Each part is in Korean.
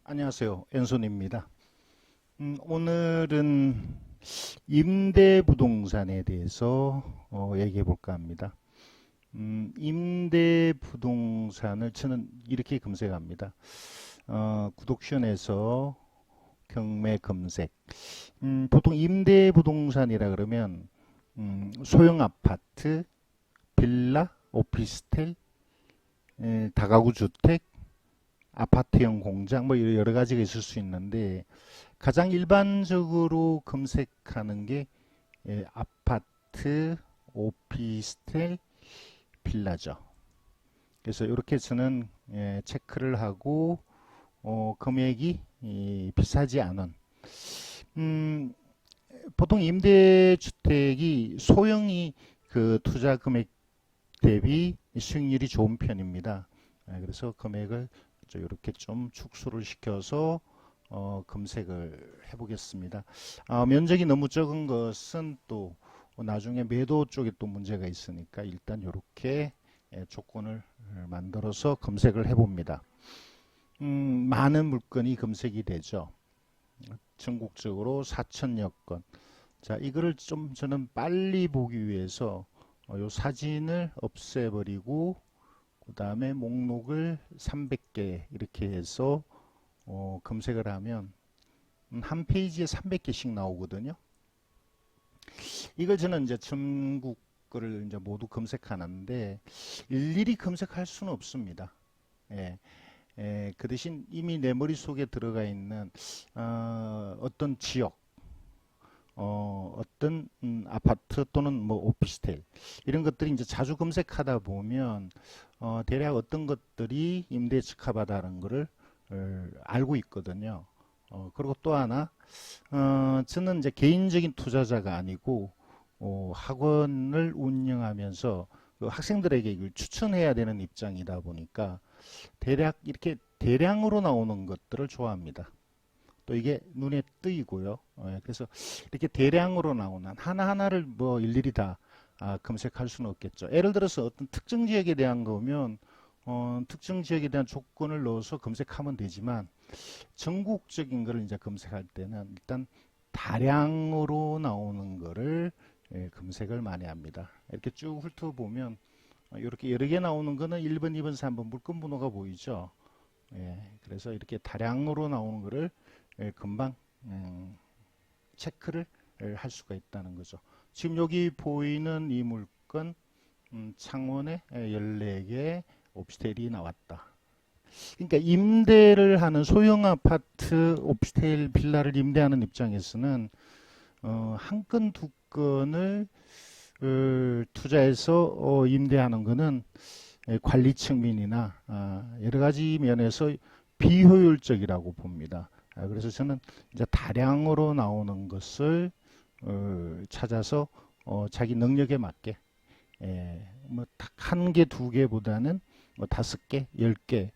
안녕하세요. 앤손입니다. 오늘은 임대부동산에 대해서 얘기해 볼까 합니다. 임대부동산을 저는 이렇게 검색합니다. 구독션에서 경매 검색. 보통 임대부동산이라 그러면 소형 아파트, 빌라, 오피스텔, 다가구 주택, 아파트형 공장 뭐 여러 가지가 있을 수 있는데 가장 일반적으로 검색하는 게 아파트, 오피스텔, 빌라죠. 그래서 이렇게 저는 체크를 하고 금액이 비싸지 않은 음, 보통 임대주택이 소형이 그 투자 금액 대비 수익률이 좋은 편입니다. 그래서 금액을 이렇게 좀 축소를 시켜서 검색을 해보겠습니다. 면적이 너무 적은 것은 또 나중에 매도 쪽에 또 문제가 있으니까 일단 이렇게 조건을 만들어서 검색을 해봅니다. 많은 물건이 검색이 되죠. 전국적으로 4천여 건. 자, 이거를 좀 저는 빨리 보기 위해서 요 사진을 없애버리고 그 다음에 목록을 300개 이렇게 해서 검색을 하면 한 페이지에 300개씩 나오거든요. 이걸 저는 이제 전국 거를 이제 모두 검색하는데 일일이 검색할 수는 없습니다. 예, 그 대신 이미 내 머릿속에 들어가 있는 어떤 지역, 어떤 아파트 또는 뭐 오피스텔 이런 것들이 이제 자주 검색하다 보면 대략 어떤 것들이 임대에 적합하다는 것을 알고 있거든요. 그리고 또 하나 저는 이제 개인적인 투자자가 아니고 학원을 운영하면서 그 학생들에게 이걸 추천해야 되는 입장이다 보니까 대략 이렇게 대량으로 나오는 것들을 좋아합니다. 또 이게 눈에 띄고요. 그래서 이렇게 대량으로 나오는 하나하나를 뭐 일일이 다 검색할 수는 없겠죠. 예를 들어서 어떤 특정 지역에 대한 거면 특정 지역에 대한 조건을 넣어서 검색하면 되지만 전국적인 거를 이제 검색할 때는 일단 다량으로 나오는 거를 검색을 많이 합니다. 이렇게 쭉 훑어보면 이렇게 여러 개 나오는 거는 1번, 2번, 3번 물건 번호가 보이죠. 그래서 이렇게 다량으로 나오는 거를 금방 체크를 할 수가 있다는 거죠. 지금 여기 보이는 이 물건 창원에 14개 오피스텔이 나왔다. 그러니까 임대를 하는 소형 아파트, 오피스텔, 빌라를 임대하는 입장에서는 한 건, 두 건을 투자해서 임대하는 거는 관리 측면이나 여러 가지 면에서 비효율적이라고 봅니다. 그래서 저는 이제 다량으로 나오는 것을 찾아서 자기 능력에 맞게 뭐딱 한 개, 두 개보다는 뭐 5개, 10개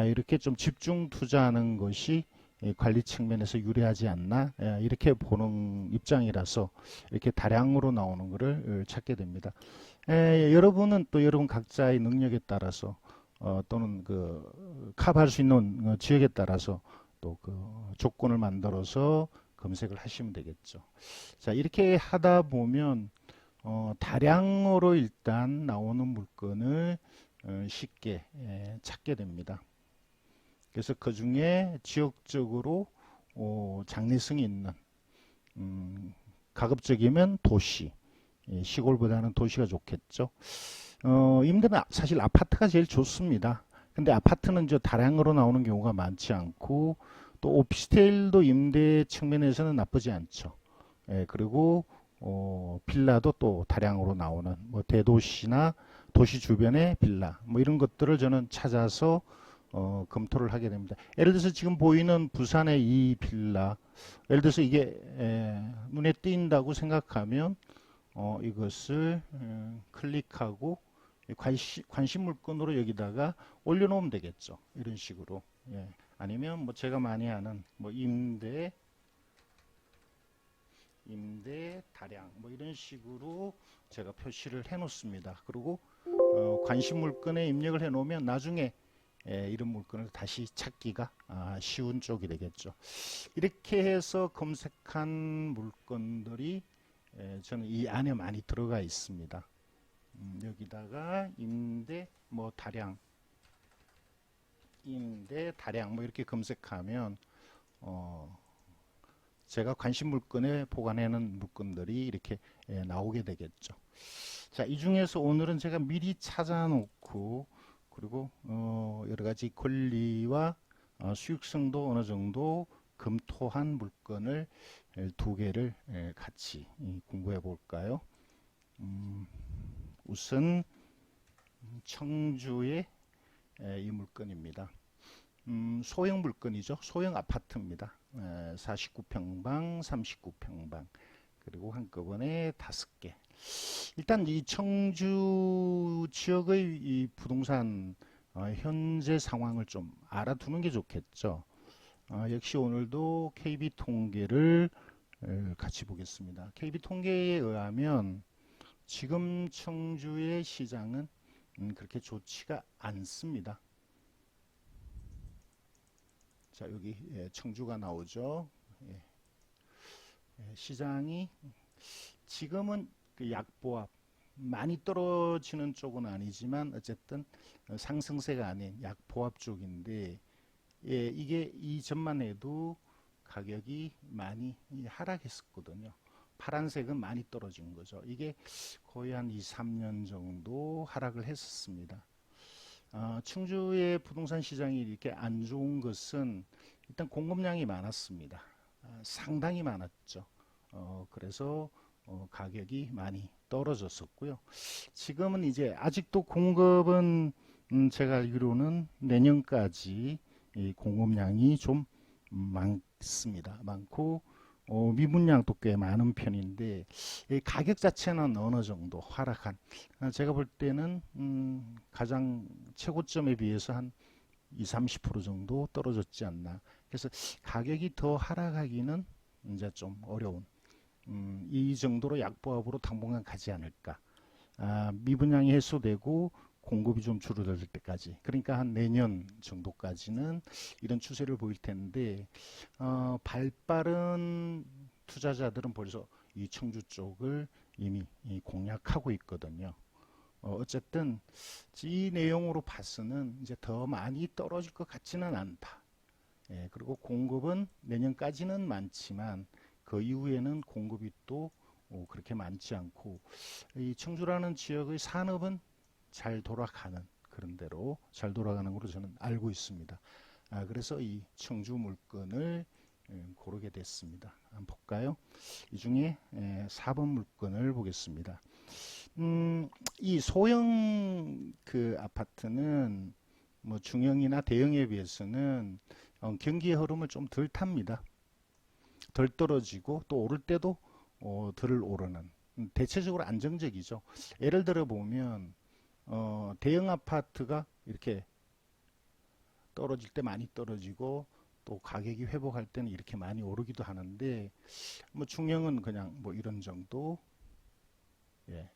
이렇게 좀 집중 투자하는 것이 관리 측면에서 유리하지 않나 이렇게 보는 입장이라서 이렇게 다량으로 나오는 것을 찾게 됩니다. 여러분은 또 여러분 각자의 능력에 따라서 또는 그 커버할 수 있는 지역에 따라서 또 그 조건을 만들어서 검색을 하시면 되겠죠. 자, 이렇게 하다 보면 다량으로 일단 나오는 물건을 쉽게 찾게 됩니다. 그래서 그 중에 지역적으로 장래성이 있는 가급적이면 도시, 시골보다는 도시가 좋겠죠. 임대는 사실 아파트가 제일 좋습니다. 근데 아파트는 저 다량으로 나오는 경우가 많지 않고 또 오피스텔도 임대 측면에서는 나쁘지 않죠. 그리고 빌라도 또 다량으로 나오는 뭐 대도시나 도시 주변의 빌라 뭐 이런 것들을 저는 찾아서 검토를 하게 됩니다. 예를 들어서 지금 보이는 부산의 이 빌라, 예를 들어서 이게 눈에 띈다고 생각하면 이것을 클릭하고 관심 물건으로 여기다가 올려놓으면 되겠죠. 이런 식으로. 아니면 뭐 제가 많이 하는 뭐 임대 다량 뭐 이런 식으로 제가 표시를 해 놓습니다. 그리고 관심 물건에 입력을 해 놓으면 나중에 이런 물건을 다시 찾기가 쉬운 쪽이 되겠죠. 이렇게 해서 검색한 물건들이 저는 이 안에 많이 들어가 있습니다. 여기다가 임대 뭐 다량, 임대 다량 뭐 이렇게 검색하면 제가 관심 물건에 보관하는 물건들이 이렇게 나오게 되겠죠. 자, 이 중에서 오늘은 제가 미리 찾아놓고 그리고 여러 가지 권리와 수익성도 어느 정도 검토한 물건을 두 개를 같이 공부해 볼까요? 우선 청주의 이 물건입니다. 소형 물건이죠. 소형 아파트입니다. 49평방, 39평방, 그리고 한꺼번에 5개. 일단 이 청주 지역의 이 부동산 현재 상황을 좀 알아두는 게 좋겠죠. 역시 오늘도 KB 통계를 같이 보겠습니다. KB 통계에 의하면 지금 청주의 시장은 그렇게 좋지가 않습니다. 자, 여기 청주가 나오죠. 시장이 지금은 그 약보합 많이 떨어지는 쪽은 아니지만 어쨌든 상승세가 아닌 약보합 쪽인데 이게 이전만 해도 가격이 많이 하락했었거든요. 파란색은 많이 떨어진 거죠. 이게 거의 한 2, 3년 정도 하락을 했었습니다. 청주의 부동산 시장이 이렇게 안 좋은 것은 일단 공급량이 많았습니다. 상당히 많았죠. 그래서 가격이 많이 떨어졌었고요. 지금은 이제 아직도 공급은 제가 알기로는 내년까지 이 공급량이 좀 많습니다. 많고 미분량도 꽤 많은 편인데 가격 자체는 어느 정도 하락한 제가 볼 때는 가장 최고점에 비해서 한 20, 30% 정도 떨어졌지 않나. 그래서 가격이 더 하락하기는 이제 좀 어려운 이 정도로 약보합으로 당분간 가지 않을까. 미분양이 해소되고 공급이 좀 줄어들 때까지, 그러니까 한 내년 정도까지는 이런 추세를 보일 텐데 발빠른 투자자들은 벌써 이 청주 쪽을 이미 공략하고 있거든요. 어쨌든 이 내용으로 봐서는 이제 더 많이 떨어질 것 같지는 않다. 그리고 공급은 내년까지는 많지만 그 이후에는 공급이 또 그렇게 많지 않고 이 청주라는 지역의 산업은 잘 돌아가는 그런 대로 잘 돌아가는 걸로 저는 알고 있습니다. 그래서 이 청주 물건을 고르게 됐습니다. 한번 볼까요? 이 중에 4번 물건을 보겠습니다. 이 소형 그 아파트는 뭐 중형이나 대형에 비해서는 경기의 흐름을 좀 덜 탑니다. 덜 떨어지고 또 오를 때도 덜 오르는 대체적으로 안정적이죠. 예를 들어 보면 대형 아파트가 이렇게 떨어질 때 많이 떨어지고 또 가격이 회복할 때는 이렇게 많이 오르기도 하는데 뭐 중형은 그냥 뭐 이런 정도. 예.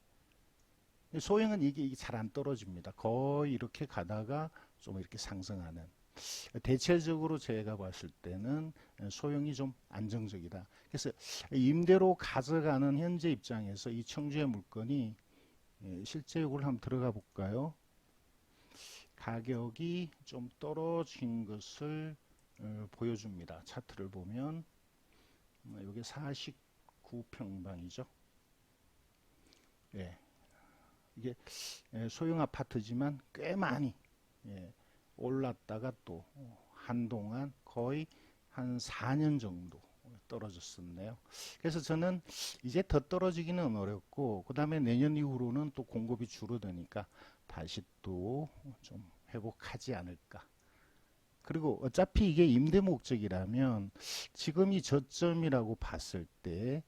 소형은 이게 잘 안 떨어집니다. 거의 이렇게 가다가 좀 이렇게 상승하는. 대체적으로 제가 봤을 때는 소형이 좀 안정적이다. 그래서 임대로 가져가는 현재 입장에서 이 청주의 물건이 실제 이걸 한번 들어가 볼까요? 가격이 좀 떨어진 것을 보여줍니다. 차트를 보면 이게 49평방이죠. 예, 이게 소형 아파트지만 꽤 많이 올랐다가 또 한동안 거의 한 4년 정도 떨어졌었네요. 그래서 저는 이제 더 떨어지기는 어렵고 그 다음에 내년 이후로는 또 공급이 줄어드니까 다시 또 좀 회복하지 않을까. 그리고 어차피 이게 임대 목적이라면 지금이 저점이라고 봤을 때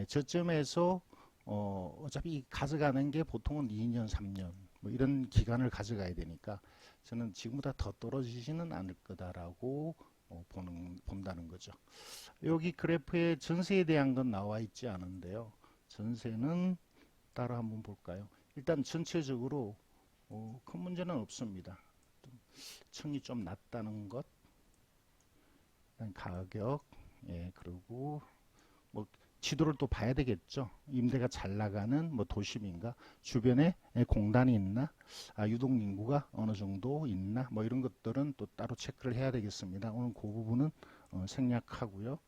저점에서 어차피 가져가는 게 보통은 2년, 3년 뭐 이런 기간을 가져가야 되니까 저는 지금보다 더 떨어지지는 않을 거다라고 본다는 거죠. 여기 그래프에 전세에 대한 건 나와 있지 않은데요. 전세는 따로 한번 볼까요? 일단 전체적으로 큰 문제는 없습니다. 층이 좀 낮다는 것, 가격, 예, 그리고 뭐 지도를 또 봐야 되겠죠. 임대가 잘 나가는 뭐 도심인가, 주변에 공단이 있나, 유동 인구가 어느 정도 있나, 뭐 이런 것들은 또 따로 체크를 해야 되겠습니다. 오늘 그 부분은 생략하고요.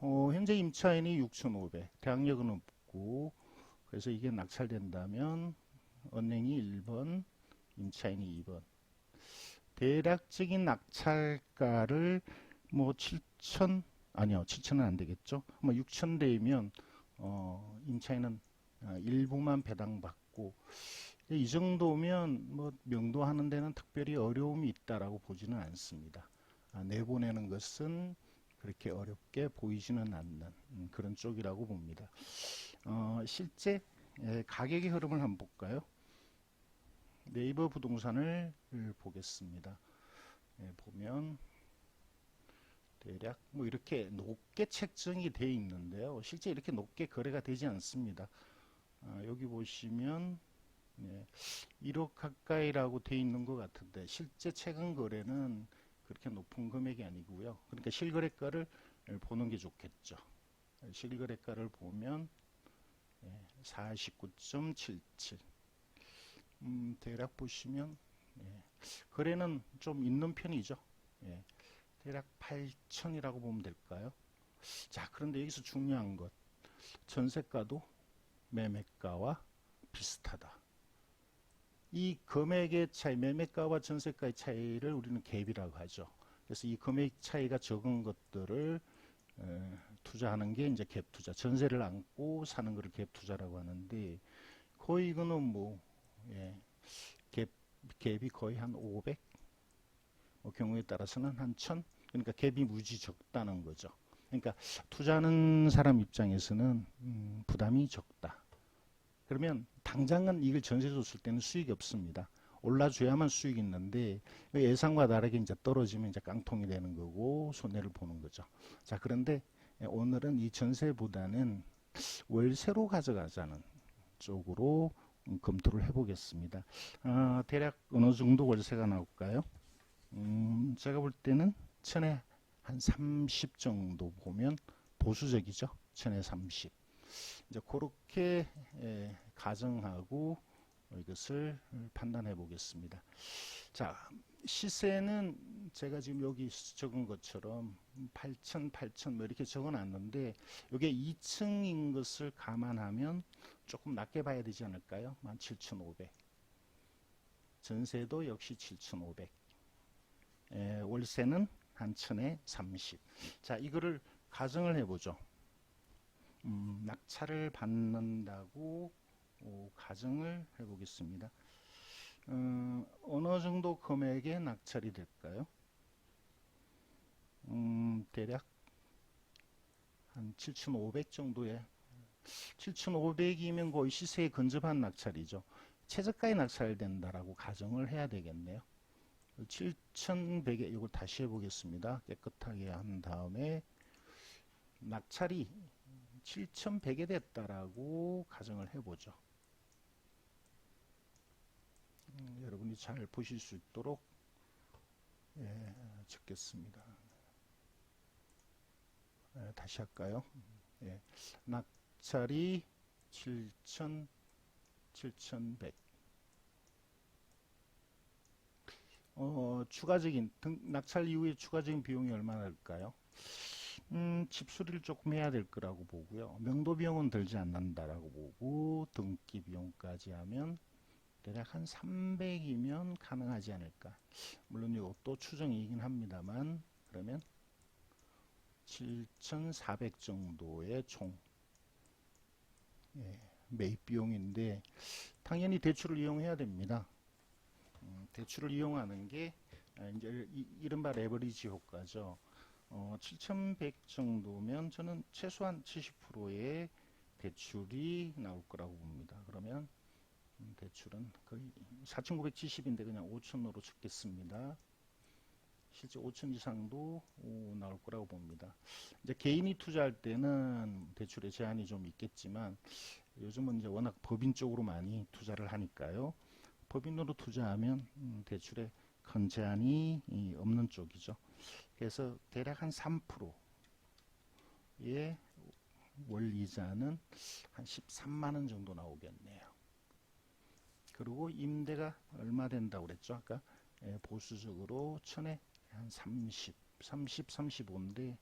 현재 임차인이 6,500, 대항력은 없고, 그래서 이게 낙찰된다면 은행이 1번, 임차인이 2번. 대략적인 낙찰가를 뭐 7천, 아니요, 7천은 안 되겠죠. 뭐 6천 대이면 임차인은 일부만 배당받고, 이 정도면 뭐 명도하는 데는 특별히 어려움이 있다라고 보지는 않습니다. 내보내는 것은 그렇게 어렵게 보이지는 않는 그런 쪽이라고 봅니다. 실제 가격의 흐름을 한번 볼까요? 네이버 부동산을 보겠습니다. 보면 대략 뭐 이렇게 높게 책정이 되어 있는데요. 실제 이렇게 높게 거래가 되지 않습니다. 여기 보시면 1억 가까이라고 되어 있는 것 같은데 실제 최근 거래는 그렇게 높은 금액이 아니고요. 그러니까 실거래가를 보는 게 좋겠죠. 실거래가를 보면 49.77. 대략 보시면 거래는 좀 있는 편이죠. 대략 8천이라고 보면 될까요? 자, 그런데 여기서 중요한 것, 전세가도 매매가와 비슷하다. 이 금액의 차이, 매매가와 전세가의 차이를 우리는 갭이라고 하죠. 그래서 이 금액 차이가 적은 것들을 투자하는 게 이제 갭 투자, 전세를 안고 사는 것을 갭 투자라고 하는데, 거의 이거는 뭐 갭이 거의 한 500, 경우에 따라서는 한 1000, 그러니까 갭이 무지 적다는 거죠. 그러니까 투자하는 사람 입장에서는 부담이 적다. 그러면 당장은 이걸 전세 줬을 때는 수익이 없습니다. 올라줘야만 수익이 있는데 예상과 다르게 이제 떨어지면 이제 깡통이 되는 거고 손해를 보는 거죠. 자, 그런데 오늘은 이 전세보다는 월세로 가져가자는 쪽으로 검토를 해보겠습니다. 대략 어느 정도 월세가 나올까요? 제가 볼 때는 천에 한 30 정도 보면 보수적이죠. 천에 30. 이제 그렇게 가정하고 이것을 판단해 보겠습니다. 자, 시세는 제가 지금 여기 적은 것처럼 8천, 8천 뭐 이렇게 적어 놨는데 이게 2층인 것을 감안하면 조금 낮게 봐야 되지 않을까요? 17,500. 전세도 역시 7,500. 월세는 한 천에 30. 자, 이거를 가정을 해보죠. 낙찰을 받는다고 가정을 해보겠습니다. 어느 정도 금액의 낙찰이 될까요? 대략 한 7,500 정도의 7,500이면 거의 시세에 근접한 낙찰이죠. 최저가에 낙찰된다라고 가정을 해야 되겠네요. 7,100에 이걸 다시 해보겠습니다. 깨끗하게 한 다음에 낙찰이 7,100에 됐다라고 가정을 해보죠. 여러분이 잘 보실 수 있도록 적겠습니다. 다시 할까요? 낙찰이 7,100. 추가적인 낙찰 이후에 추가적인 비용이 얼마나 들까요? 집수리를 조금 해야 될 거라고 보고요. 명도 비용은 들지 않는다라고 보고 등기 비용까지 하면 대략 한 300이면 가능하지 않을까. 물론 이것도 추정이긴 합니다만 그러면 7,400 정도의 총 매입 비용인데 당연히 대출을 이용해야 됩니다. 대출을 이용하는 게 이제 이른바 레버리지 효과죠. 7,100 정도면 저는 최소한 70%의 대출이 나올 거라고 봅니다. 그러면 대출은 거의 4,970인데 그냥 5,000으로 적겠습니다. 실제 5,000 이상도 나올 거라고 봅니다. 이제 개인이 투자할 때는 대출의 제한이 좀 있겠지만 요즘은 이제 워낙 법인 쪽으로 많이 투자를 하니까요. 법인으로 투자하면 대출의 큰 제한이 없는 쪽이죠. 그래서 대략 한 3%의 월 이자는 한 13만 원 정도 나오겠네요. 그리고 임대가 얼마 된다고 그랬죠? 아까 보수적으로 천에 한 30, 35인데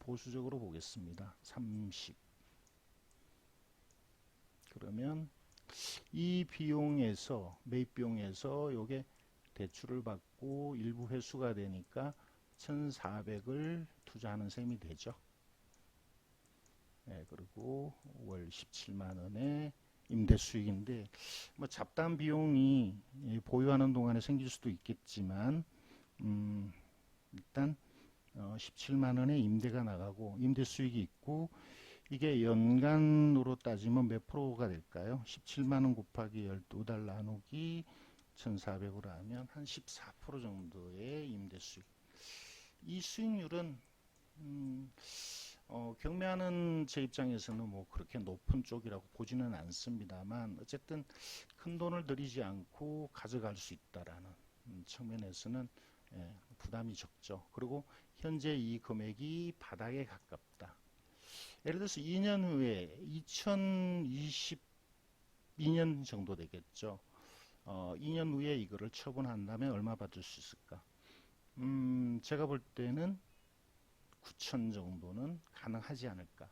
보수적으로 보겠습니다. 30. 그러면 이 비용에서 매입 비용에서 요게 대출을 받고 일부 회수가 되니까 1,400을 투자하는 셈이 되죠. 그리고 월 17만 원의 임대 수익인데 뭐 잡다한 비용이 보유하는 동안에 생길 수도 있겠지만 일단 17만 원의 임대가 나가고 임대 수익이 있고 이게 연간으로 따지면 몇 프로가 될까요? 17만 원 곱하기 12달 나누기 1,400으로 하면 한 14% 정도의 임대 수익. 이 수익률은 경매하는 제 입장에서는 뭐 그렇게 높은 쪽이라고 보지는 않습니다만 어쨌든 큰 돈을 들이지 않고 가져갈 수 있다라는 측면에서는 부담이 적죠. 그리고 현재 이 금액이 바닥에 가깝다. 예를 들어서 2년 후에 2022년 정도 되겠죠. 2년 후에 이거를 처분한다면 얼마 받을 수 있을까? 제가 볼 때는 9천 정도는 가능하지 않을까.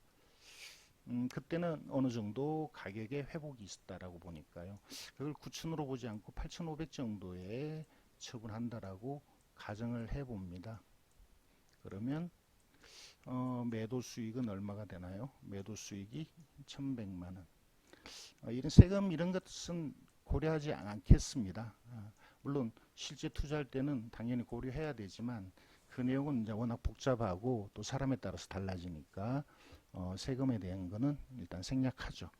그때는 어느 정도 가격의 회복이 있었다라고 보니까요. 그걸 9천으로 보지 않고 8,500 정도에 처분한다라고 가정을 해봅니다. 그러면 매도 수익은 얼마가 되나요? 매도 수익이 1,100만 원. 이런 세금 이런 것은 고려하지 않겠습니다. 물론 실제 투자할 때는 당연히 고려해야 되지만 그 내용은 이제 워낙 복잡하고 또 사람에 따라서 달라지니까 세금에 대한 거는 일단 생략하죠.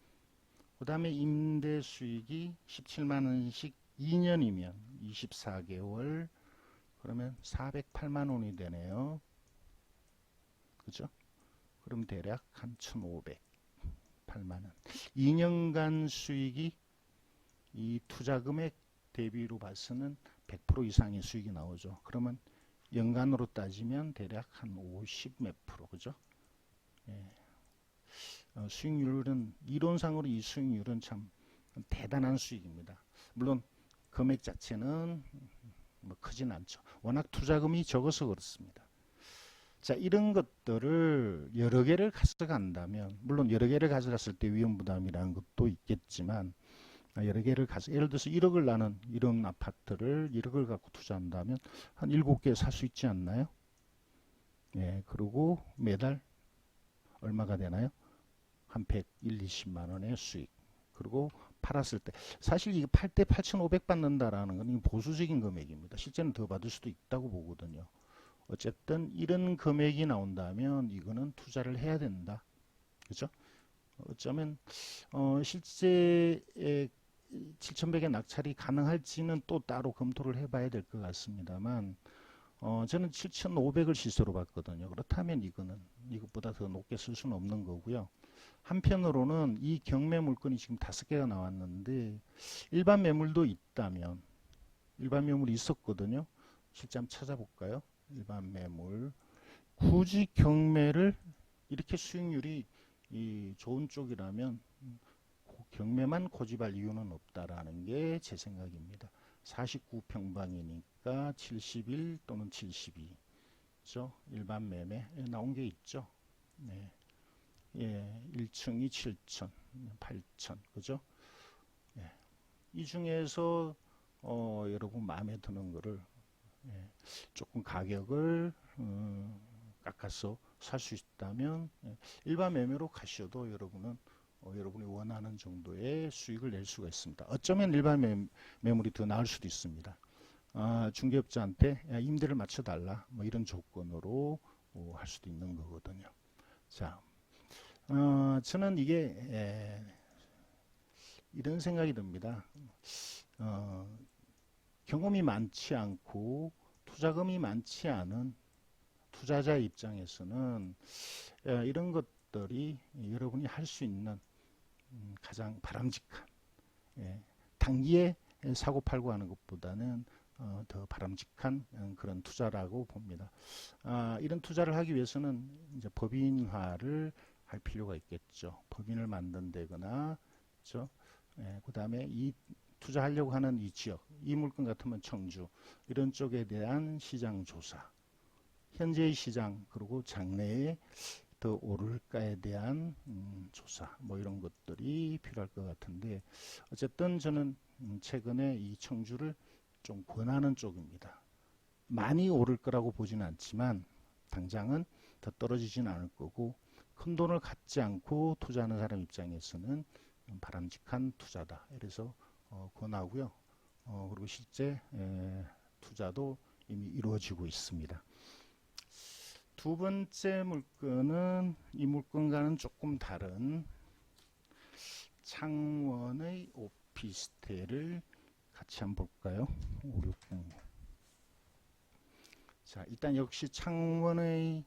그 다음에 임대 수익이 17만 원씩 2년이면 24개월 그러면 408만 원이 되네요. 그죠? 그럼 대략 한 1,508만 원. 2년간 수익이 이 투자 금액 대비로 봐서는 100% 이상의 수익이 나오죠. 그러면 연간으로 따지면 대략 한 50 몇 프로, 그죠? 수익률은 이론상으로 이 수익률은 참 대단한 수익입니다. 물론 금액 자체는 뭐 크진 않죠. 워낙 투자금이 적어서 그렇습니다. 자, 이런 것들을 여러 개를 가져간다면 물론 여러 개를 가져갔을 때 위험부담이라는 것도 있겠지만 여러 개를 예를 들어서 1억을 나는 이런 아파트를 1억을 갖고 투자한다면 한 7개 살 수 있지 않나요? 그리고 매달 얼마가 되나요? 한 101, 20만 원의 수익. 그리고 팔았을 때 사실 이거 팔 때 8,500 받는다라는 건 보수적인 금액입니다. 실제는 더 받을 수도 있다고 보거든요. 어쨌든 이런 금액이 나온다면 이거는 투자를 해야 된다. 그죠? 어쩌면 실제 7,100의 낙찰이 가능할지는 또 따로 검토를 해봐야 될 것 같습니다만 저는 7,500을 시세로 봤거든요. 그렇다면 이거는 이것보다 더 높게 쓸 수는 없는 거고요. 한편으로는 이 경매 물건이 지금 5개가 나왔는데 일반 매물도 있다면 일반 매물이 있었거든요. 실제 한번 찾아볼까요? 일반 매물 굳이 경매를 이렇게 수익률이 좋은 쪽이라면 경매만 고집할 이유는 없다라는 게 제 생각입니다. 49평방이니까 71 또는 72. 그죠? 일반 매매 나온 게 있죠. 네. 1층이 7천, 8천. 그죠? 이 중에서 여러분 마음에 드는 거를 조금 가격을 깎아서 살 수 있다면 일반 매매로 가셔도 여러분은 여러분이 원하는 정도의 수익을 낼 수가 있습니다. 어쩌면 일반 매물이 더 나을 수도 있습니다. 중개업자한테 임대를 맞춰달라 뭐 이런 조건으로 할 수도 있는 거거든요. 자, 저는 이게 이런 생각이 듭니다. 경험이 많지 않고 투자금이 많지 않은 투자자 입장에서는 이런 것들이 여러분이 할 수 있는 가장 바람직한 단기에 사고 팔고 하는 것보다는 더 바람직한 그런 투자라고 봅니다. 이런 투자를 하기 위해서는 이제 법인화를 할 필요가 있겠죠. 법인을 만든다거나, 그렇죠? 그 다음에 이 투자하려고 하는 이 지역, 이 물건 같으면 청주, 이런 쪽에 대한 시장 조사, 현재의 시장, 그리고 장래에 더 오를까에 대한 조사, 뭐 이런 것들이 필요할 것 같은데, 어쨌든 저는 최근에 이 청주를 좀 권하는 쪽입니다. 많이 오를 거라고 보지는 않지만 당장은 더 떨어지지는 않을 거고, 큰 돈을 갖지 않고 투자하는 사람 입장에서는 바람직한 투자다. 그래서 권하고요. 그리고 실제 투자도 이미 이루어지고 있습니다. 두 번째 물건은 이 물건과는 조금 다른 창원의 오피스텔을 같이 한번 볼까요? 560. 자, 일단 역시 창원의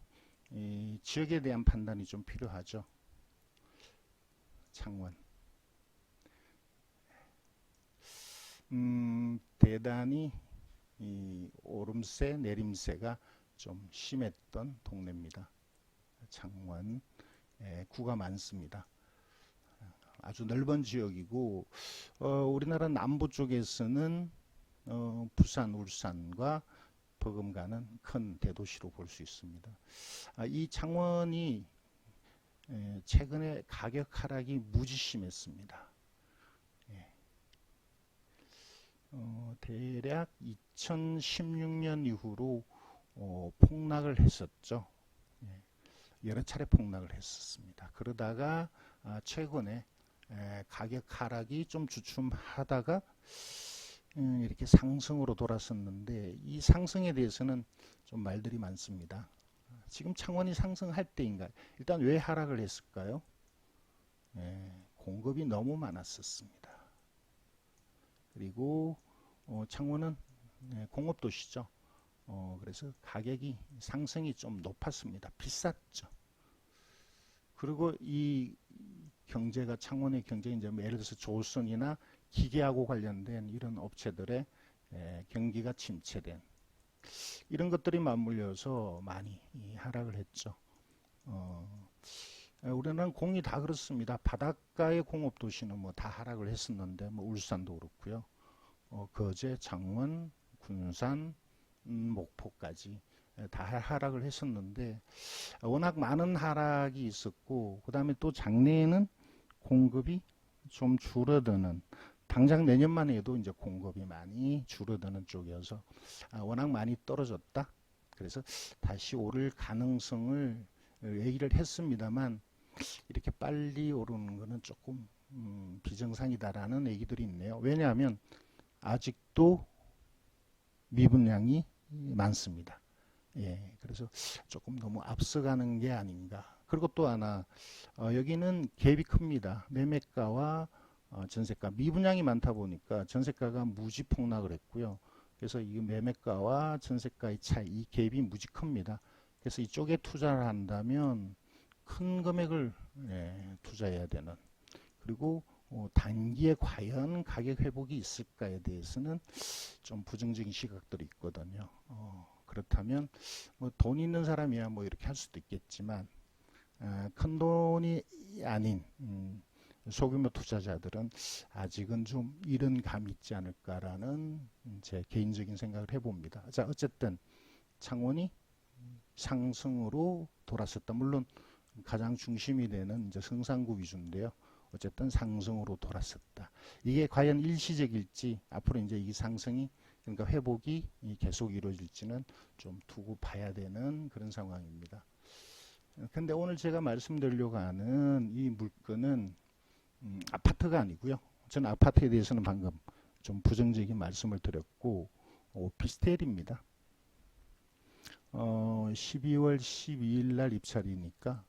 지역에 대한 판단이 좀 필요하죠. 창원. 대단히 오름세, 내림세가 좀 심했던 동네입니다. 창원. 구가 많습니다. 아주 넓은 지역이고, 우리나라 남부 쪽에서는 부산, 울산과 버금가는 큰 대도시로 볼 수 있습니다. 이 창원이 최근에 가격 하락이 무지 심했습니다. 대략 2016년 이후로 폭락을 했었죠. 여러 차례 폭락을 했었습니다. 그러다가 최근에 가격 하락이 좀 주춤하다가 이렇게 상승으로 돌았었는데, 이 상승에 대해서는 좀 말들이 많습니다. 지금 창원이 상승할 때인가요? 일단 왜 하락을 했을까요? 공급이 너무 많았었습니다. 그리고 창원은 공업도시죠. 그래서 가격이 상승이 좀 높았습니다. 비쌌죠. 그리고 이 경제가, 창원의 경제가 이제 예를 들어서 조선이나 기계하고 관련된 이런 업체들의 경기가 침체된 이런 것들이 맞물려서 많이 하락을 했죠. 우리나라는 공이 다 그렇습니다. 바닷가의 공업도시는 뭐 다 하락을 했었는데, 뭐 울산도 그렇고요. 거제, 창원, 군산, 목포까지 다 하락을 했었는데, 워낙 많은 하락이 있었고, 그 다음에 또 작년에는 공급이 좀 줄어드는, 당장 내년만 해도 이제 공급이 많이 줄어드는 쪽이어서 워낙 많이 떨어졌다. 그래서 다시 오를 가능성을 얘기를 했습니다만, 이렇게 빨리 오르는 것은 조금 비정상이다라는 얘기들이 있네요. 왜냐하면 아직도 미분양이 많습니다. 그래서 조금 너무 앞서가는 게 아닌가. 그리고 또 하나, 여기는 갭이 큽니다. 매매가와 전세가, 미분양이 많다 보니까 전세가가 무지 폭락을 했고요. 그래서 이 매매가와 전세가의 차이, 이 갭이 무지 큽니다. 그래서 이쪽에 투자를 한다면 큰 금액을 투자해야 되는, 그리고 단기에 과연 가격 회복이 있을까에 대해서는 좀 부정적인 시각들이 있거든요. 그렇다면 뭐 돈 있는 사람이야 뭐 이렇게 할 수도 있겠지만, 큰 돈이 아닌 소규모 투자자들은 아직은 좀 이른 감이 있지 않을까라는 제 개인적인 생각을 해봅니다. 자, 어쨌든 창원이 상승으로 돌았었다. 물론 가장 중심이 되는 이제 성산구 위주인데요. 어쨌든 상승으로 돌았었다. 이게 과연 일시적일지, 앞으로 이제 이 상승이, 그러니까 회복이 계속 이루어질지는 좀 두고 봐야 되는 그런 상황입니다. 근데 오늘 제가 말씀드리려고 하는 이 물건은 아파트가 아니고요. 저는 아파트에 대해서는 방금 좀 부정적인 말씀을 드렸고, 오피스텔입니다. 12월 12일 날 입찰이니까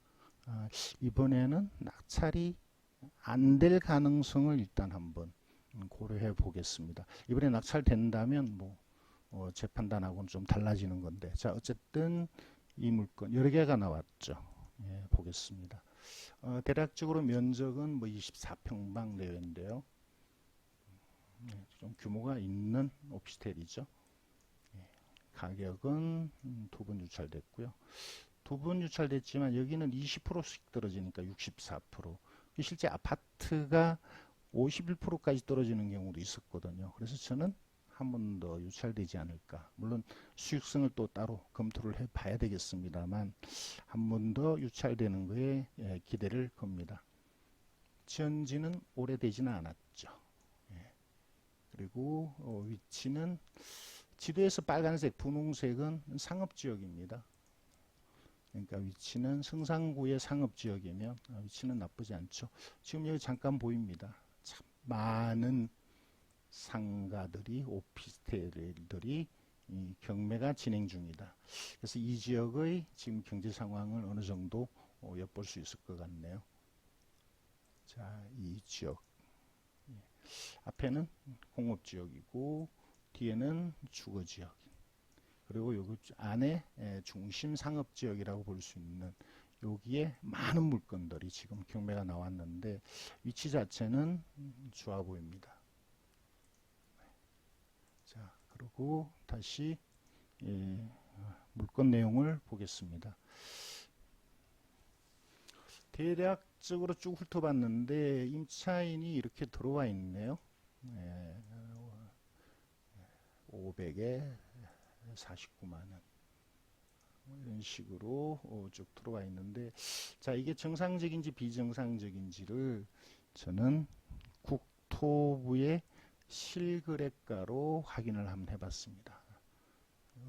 이번에는 낙찰이 안 될 가능성을 일단 한번 고려해 보겠습니다. 이번에 낙찰된다면 뭐 제 판단하고는 좀 달라지는 건데, 자, 어쨌든 이 물건 여러 개가 나왔죠. 보겠습니다. 대략적으로 면적은 뭐 24평방 내외인데요. 좀 규모가 있는 오피스텔이죠. 가격은 두 번 유찰됐고요. 두 번 유찰됐지만 여기는 20%씩 떨어지니까 64%. 실제 아파트가 51%까지 떨어지는 경우도 있었거든요. 그래서 저는 한 번 더 유찰되지 않을까. 물론 수익성을 또 따로 검토를 해 봐야 되겠습니다만 한 번 더 유찰되는 거에 기대를 겁니다. 지은 오래되지는 않았죠. 그리고 위치는 지도에서 빨간색, 분홍색은 상업지역입니다. 그러니까 위치는 성산구의 상업지역이면 위치는 나쁘지 않죠. 지금 여기 잠깐 보입니다. 참 많은 상가들이, 오피스텔들이 경매가 진행 중이다. 그래서 이 지역의 지금 경제 상황을 어느 정도 엿볼 수 있을 것 같네요. 자, 이 지역 앞에는 공업지역이고 뒤에는 주거지역, 그리고 여기 안에 중심 상업지역이라고 볼 수 있는 여기에 많은 물건들이 지금 경매가 나왔는데 위치 자체는 좋아 보입니다. 자, 그리고 다시 물건 내용을 보겠습니다. 대략적으로 쭉 훑어봤는데 임차인이 이렇게 들어와 있네요. 500에 49만원 이런 식으로 쭉 들어와 있는데, 자, 이게 정상적인지 비정상적인지를 저는 국토부의 실거래가로 확인을 한번 해봤습니다.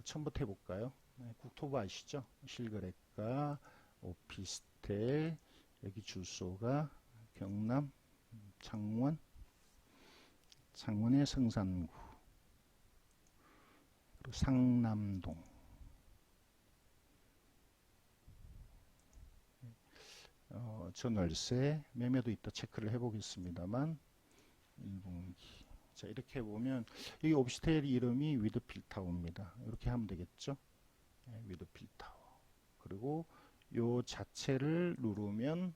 처음부터 해볼까요? 국토부 아시죠? 실거래가, 오피스텔, 여기 주소가 경남 창원의 성산구, 그리고 상남동, 전월세, 매매도 있다 체크를 해보겠습니다만 1분기. 자, 이렇게 보면 이 오피스텔 이름이 위드필타워입니다. 이렇게 하면 되겠죠? 위드필타워. 그리고 요 자체를 누르면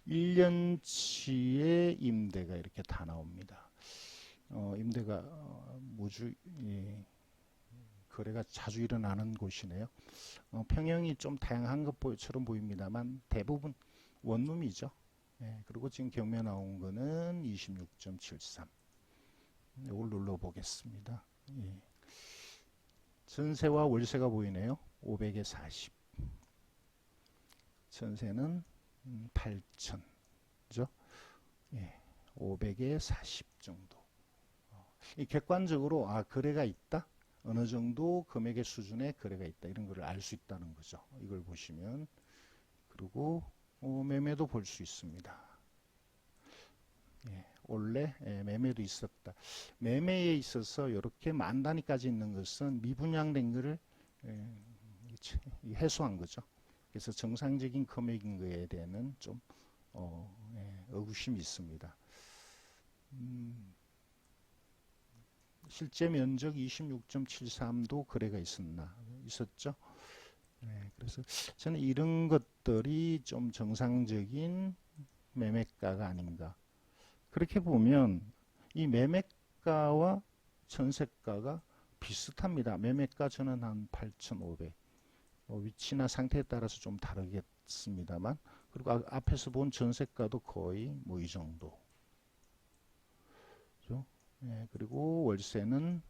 1년치의 임대가 이렇게 다 나옵니다. 임대가 거래가 자주 일어나는 곳이네요. 평형이 좀 다양한 것처럼 보입니다만 대부분 원룸이죠. 그리고 지금 경매 나온 거는 26.73. 이걸 눌러보겠습니다. 전세와 월세가 보이네요. 500에 40. 전세는 8천. 그죠? 500에 40 정도. 객관적으로 거래가 있다. 어느 정도 금액의 수준의 거래가 있다. 이런 걸 알 수 있다는 거죠. 이걸 보시면. 그리고 매매도 볼 수 있습니다. 원래 매매도 있었다. 매매에 있어서 이렇게 만 단위까지 있는 것은 미분양된 것을 해소한 거죠. 그래서 정상적인 금액인 거에 대한 좀 의구심이 있습니다. 실제 면적 26.73도 거래가 있었죠. 그래서 저는 이런 것들이 좀 정상적인 매매가가 아닌가. 그렇게 보면 이 매매가와 전세가가 비슷합니다. 매매가 저는 한 8,500. 위치나 상태에 따라서 좀 다르겠습니다만, 그리고 앞에서 본 전세가도 거의 이 정도. 그렇죠? 그리고 월세는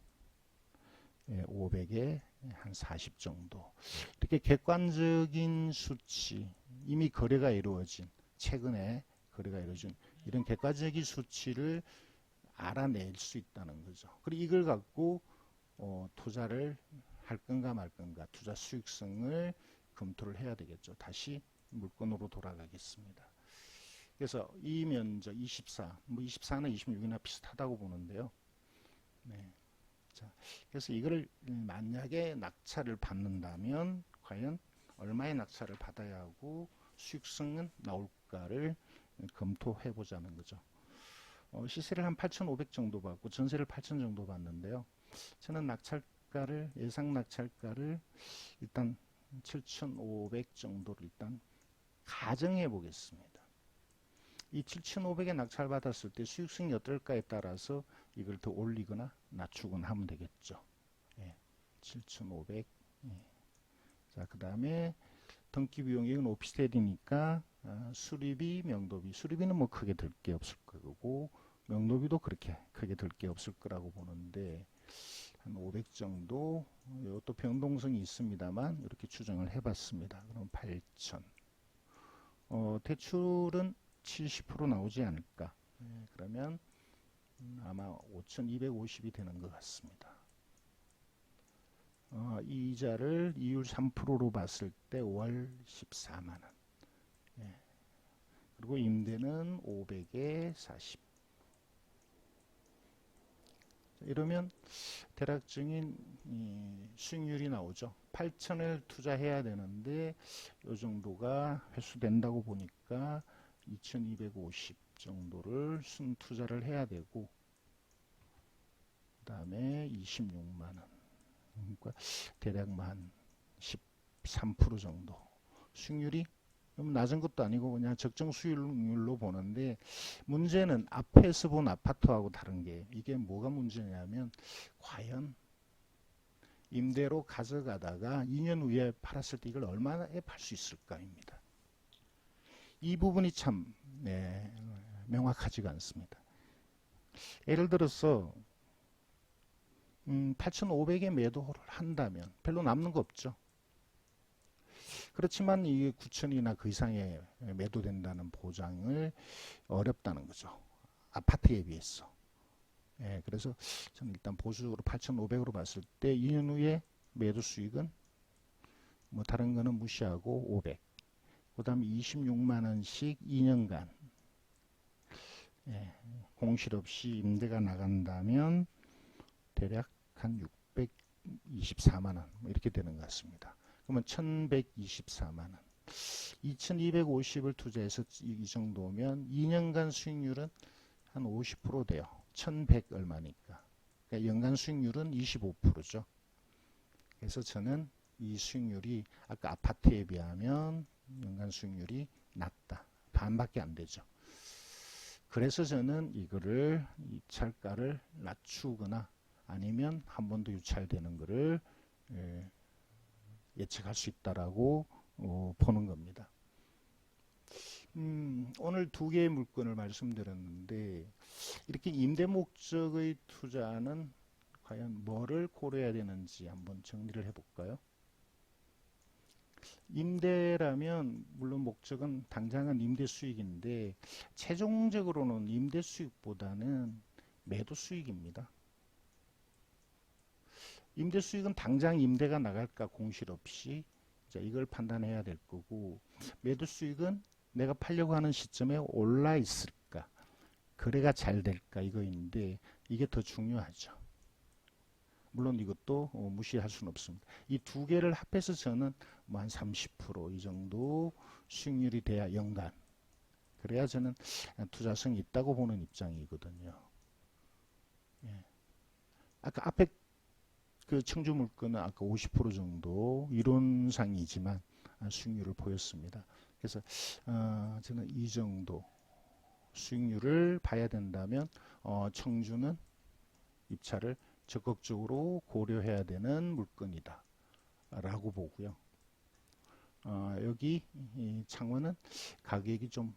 500에 한 40 정도. 이렇게 객관적인 수치, 이미 거래가 이루어진, 최근에 거래가 이루어진 이런 객관적인 수치를 알아낼 수 있다는 거죠. 그리고 이걸 갖고 투자를 할 건가 말 건가, 투자 수익성을 검토를 해야 되겠죠. 다시 물건으로 돌아가겠습니다. 그래서 이 면적 24, 24나 26이나 비슷하다고 보는데요. 자, 그래서 이거를 만약에 낙찰을 받는다면 과연 얼마의 낙찰을 받아야 하고 수익성은 나올까를 검토해 보자는 거죠. 시세를 한 8,500 정도 받고 전세를 8,000 정도 받는데요. 저는 예상 낙찰가를 일단 7,500 정도를 일단 가정해 보겠습니다. 이 7,500에 낙찰 받았을 때 수익성이 어떨까에 따라서 이걸 더 올리거나 낮추거나 하면 되겠죠. 7,500. 자, 그 다음에 등기 비용, 이건 오피스텔이니까 수리비, 명도비. 수리비는 뭐 크게 들 게 없을 거고, 명도비도 그렇게 크게 들 게 없을 거라고 보는데, 한 500 정도, 이것도 변동성이 있습니다만, 이렇게 추정을 해봤습니다. 그럼 8,000. 대출은 70% 나오지 않을까. 그러면 아마 5,250이 되는 것 같습니다. 이자를 이율 3%로 봤을 때 월 14만원. 그리고 임대는 500에 40. 이러면 대략적인 수익률이 나오죠. 8천을 투자해야 되는데 이 정도가 회수된다고 보니까 2250 정도를 순투자를 해야 되고, 그 다음에 26만원, 그러니까 대략 한 13% 정도 수익률이 낮은 것도 아니고 그냥 적정 수익률로 보는데, 문제는 앞에서 본 아파트하고 다른 게, 이게 뭐가 문제냐면 과연 임대로 가져가다가 2년 후에 팔았을 때 이걸 얼마에 팔 수 있을까입니다. 이 부분이 참 명확하지가 않습니다. 예를 들어서 8,500에 매도를 한다면 별로 남는 거 없죠. 그렇지만 이게 9,000이나 그 이상에 매도된다는 보장을 어렵다는 거죠. 아파트에 비해서. 그래서 저는 일단 보수적으로 8,500으로 봤을 때 2년 후에 매도 수익은 뭐 다른 거는 무시하고 500. 그 다음에 26만원씩 2년간 공실 없이 임대가 나간다면 대략 한 624만원 이렇게 되는 것 같습니다. 그러면 1124만원. 2250을 투자해서 이 정도면 2년간 수익률은 한 50% 돼요. 1100 얼마니까. 그러니까 연간 수익률은 25%죠. 그래서 저는 이 수익률이 아까 아파트에 비하면 연간 수익률이 낮다. 반밖에 안 되죠. 그래서 저는 이거를 입찰가를 낮추거나 아니면 한 번 더 유찰되는 거를 예측할 수 있다라고 보는 겁니다. 오늘 두 개의 물건을 말씀드렸는데, 이렇게 임대 목적의 투자는 과연 뭐를 고려해야 되는지 한번 정리를 해볼까요? 임대라면 물론 목적은 당장은 임대 수익인데, 최종적으로는 임대 수익보다는 매도 수익입니다. 임대 수익은 당장 임대가 나갈까 공실 없이 이걸 판단해야 될 거고, 매도 수익은 내가 팔려고 하는 시점에 올라 있을까, 거래가 잘 될까, 이거인데 이게 더 중요하죠. 물론 이것도 무시할 수는 없습니다. 이 두 개를 합해서 저는 뭐 한 30% 이 정도 수익률이 돼야 연간, 그래야 저는 투자성이 있다고 보는 입장이거든요. 아까 앞에 그 청주 물건은 아까 50% 정도 이론상이지만 수익률을 보였습니다. 그래서 저는 이 정도 수익률을 봐야 된다면 청주는 입찰을 적극적으로 고려해야 되는 물건이다 라고 보고요. 여기 이 창원은 가격이 좀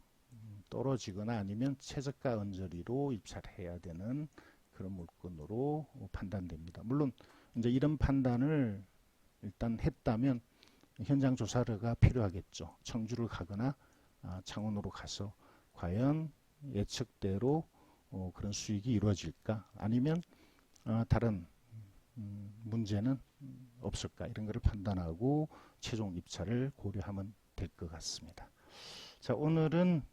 떨어지거나 아니면 최저가 언저리로 입찰해야 되는 그런 물건으로 판단됩니다. 물론 이제 이런 판단을 일단 했다면 현장 조사가 필요하겠죠. 청주를 가거나 창원으로 가서 과연 예측대로 그런 수익이 이루어질까, 아니면 다른 문제는 없을까, 이런 것을 판단하고 최종 입찰을 고려하면 될 것 같습니다. 자, 오늘은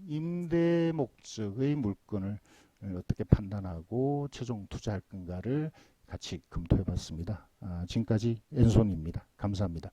임대 목적의 물건을 어떻게 판단하고 최종 투자할 건가를 같이 검토해 봤습니다. 지금까지 엔손입니다. 감사합니다.